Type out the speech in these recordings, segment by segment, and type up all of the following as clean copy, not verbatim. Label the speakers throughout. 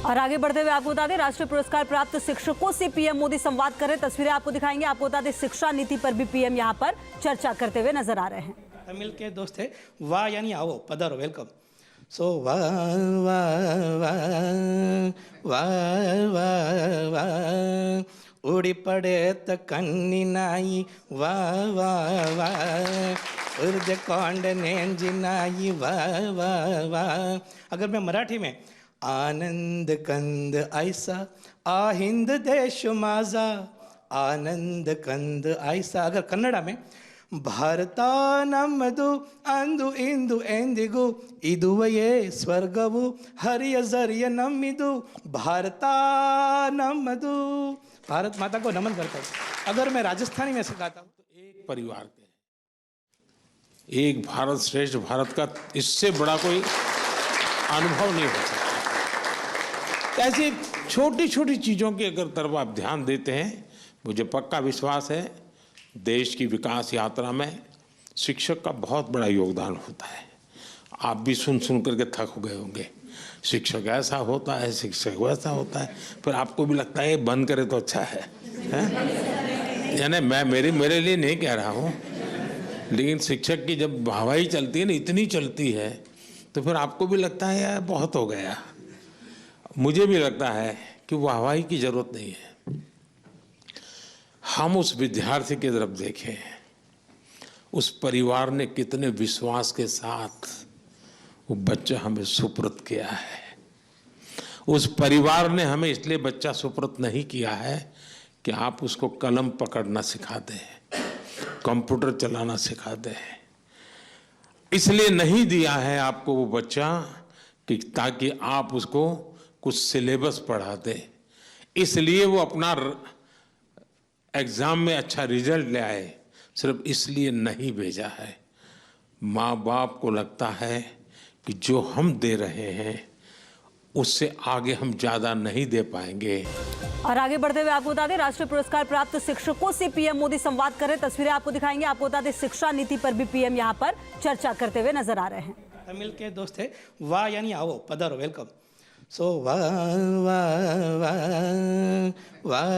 Speaker 1: और आगे बढ़ते हुए आपको बता दें, राष्ट्रीय पुरस्कार प्राप्त शिक्षकों से पीएम मोदी संवाद कर रहे हैं। तस्वीरें आपको दिखाएंगे। आपको बता दें, शिक्षा नीति पर भी पीएम यहां पर चर्चा करते हुए नजर आ रहे हैं।
Speaker 2: तमिल के दोस्त है, वाह यानी आओ, पधारो, वेलकम। सो वाह वाह वाह वाह वाह वाह उड़ी पड़े त कन्नी नाई, वाह वाह वाह उर्द कौंड नेंजी नाई, वाह वाह वाह। अगर मैं मराठी में आनंद कंद ऐसा आहिंद देश माझा, आनंद कंद ऐसा, अगर कन्नड़ा में ಭಾರತ ನಮ್ಮದು ಅಂದು ಇಂದು ಎಂದಿಗೂ ಇದುವೆಯೇ ಸ್ವರ್ಗವು ಹರಿಯ ಜರಿಯ ನಮ್ಮಿದು भारत नम्मदु। भारत माता को नमन करता हूँ। अगर मैं राजस्थानी में सिखाता हूँ तो
Speaker 3: एक परिवार के, एक भारत श्रेष्ठ भारत का इससे बड़ा कोई अनुभव नहीं हो सकता। ऐसी छोटी छोटी चीज़ों की अगर तरफ आप ध्यान देते हैं, मुझे पक्का विश्वास है देश की विकास यात्रा में शिक्षक का बहुत बड़ा योगदान होता है। आप भी सुन सुन करके थक गए होंगे, शिक्षक ऐसा होता है, शिक्षक वैसा होता है, फिर आपको भी लगता है बंद करे तो अच्छा है, यानी मैं मेरे लिए नहीं कह रहा हूँ, लेकिन शिक्षक की जब वाहवाही चलती है ना, इतनी चलती है, तो फिर आपको भी लगता है यार बहुत हो गया। मुझे भी लगता है कि वाहवाही की जरूरत नहीं है। हम उस विद्यार्थी की तरफ देखें, उस परिवार ने कितने विश्वास के साथ वो बच्चा हमें सुपुर्द किया है। उस परिवार ने हमें इसलिए बच्चा सुपुर्द नहीं किया है कि आप उसको कलम पकड़ना सिखा दें, कंप्यूटर चलाना सिखा दें। इसलिए नहीं दिया है आपको वो बच्चा कि ताकि आप उसको कुछ सिलेबस पढ़ा दें, इसलिए वो अपना एग्जाम में अच्छा रिजल्ट ले आए, सिर्फ इसलिए नहीं भेजा है। माँ बाप को लगता है कि जो हम दे रहे हैं उससे आगे हम ज़्यादा नहीं दे पाएंगे।
Speaker 1: और आगे बढ़ते हुए आपको बता दें, राष्ट्रीय पुरस्कार प्राप्त शिक्षकों से पीएम मोदी संवाद कर रहे हैं। तस्वीरें आपको दिखाएंगे। आपको बता दें, शिक्षा नीति पर भी पीएम यहां पर चर्चा करते हुए नजर आ रहे हैं।
Speaker 2: तमिल के दोस्त है, वाह यानी आओ, पधारो, वेलकम। सो वाह वाह वाह वाह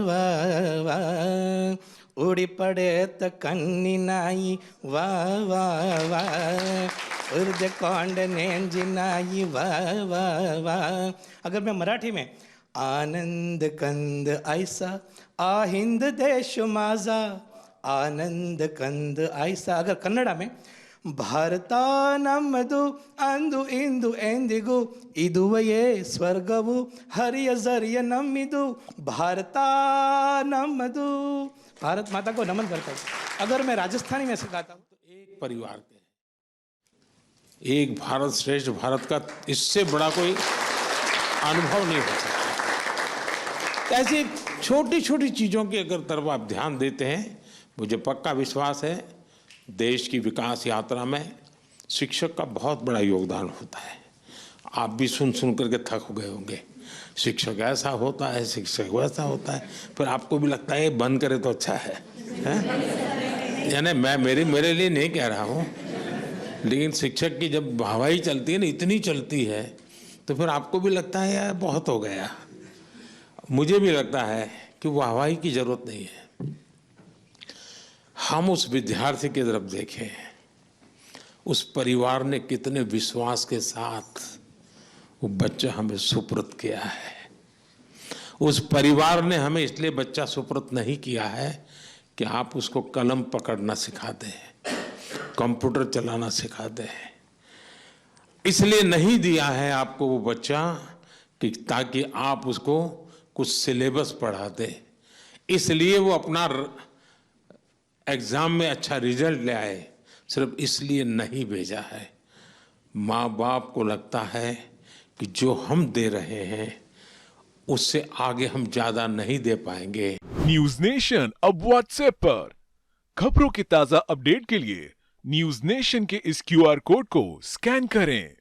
Speaker 2: वाह वाह उड़ी पड़े त कन्नी नाई, वाह वाह वाह उर्द कौंड नेंजी नाई, वाह वाह वाह। अगर मैं मराठी में आनंद कंद ऐसा आहिंद देश माझा, आनंद कंद ऐसा, अगर कन्नड़ा में ಭಾರತ ನಮ್ಮದು ಅಂದು ಇಂದು ಎಂದಿಗೂ ಇದುವೆಯೇ ಸ್ವರ್ಗವು ಹರಿಯ ಜರಿಯ ನಮ್ಮಿದು भारत नम्मदु। भारत माता को नमन करता हूँ। अगर मैं राजस्थानी में सिखाता हूँ तो
Speaker 3: एक परिवार के, एक भारत श्रेष्ठ भारत का इससे बड़ा कोई अनुभव नहीं हो सकता। ऐसी छोटी छोटी चीज़ों की अगर तरफ आप ध्यान देते हैं, मुझे पक्का विश्वास है देश की विकास यात्रा में शिक्षक का बहुत बड़ा योगदान होता है। आप भी सुन सुन करके थक गए होंगे, शिक्षक ऐसा होता है, शिक्षक वैसा होता है, फिर आपको भी लगता है बंद करे तो अच्छा है, यानी मैं मेरे लिए नहीं कह रहा हूँ, लेकिन शिक्षक की जब वाहवाही चलती है ना, इतनी चलती है, तो फिर आपको भी लगता है यार बहुत हो गया। मुझे भी लगता है कि वाहवाही की जरूरत नहीं है। हम उस विद्यार्थी की तरफ देखें, उस परिवार ने कितने विश्वास के साथ वो बच्चा हमें सुपुर्द किया है। उस परिवार ने हमें इसलिए बच्चा सुपुर्द नहीं किया है कि आप उसको कलम पकड़ना सिखा दें, कंप्यूटर चलाना सिखा दें। इसलिए नहीं दिया है आपको वो बच्चा कि ताकि आप उसको कुछ सिलेबस पढ़ा दें, इसलिए वो अपना एग्जाम में अच्छा रिजल्ट ले आए, सिर्फ इसलिए नहीं भेजा है। माँ बाप को लगता है कि जो हम दे रहे हैं उससे आगे हम ज्यादा नहीं दे पाएंगे।
Speaker 4: न्यूज नेशन अब व्हाट्सएप पर खबरों के ताजा अपडेट के लिए न्यूज नेशन के इस क्यूआर कोड को स्कैन करें।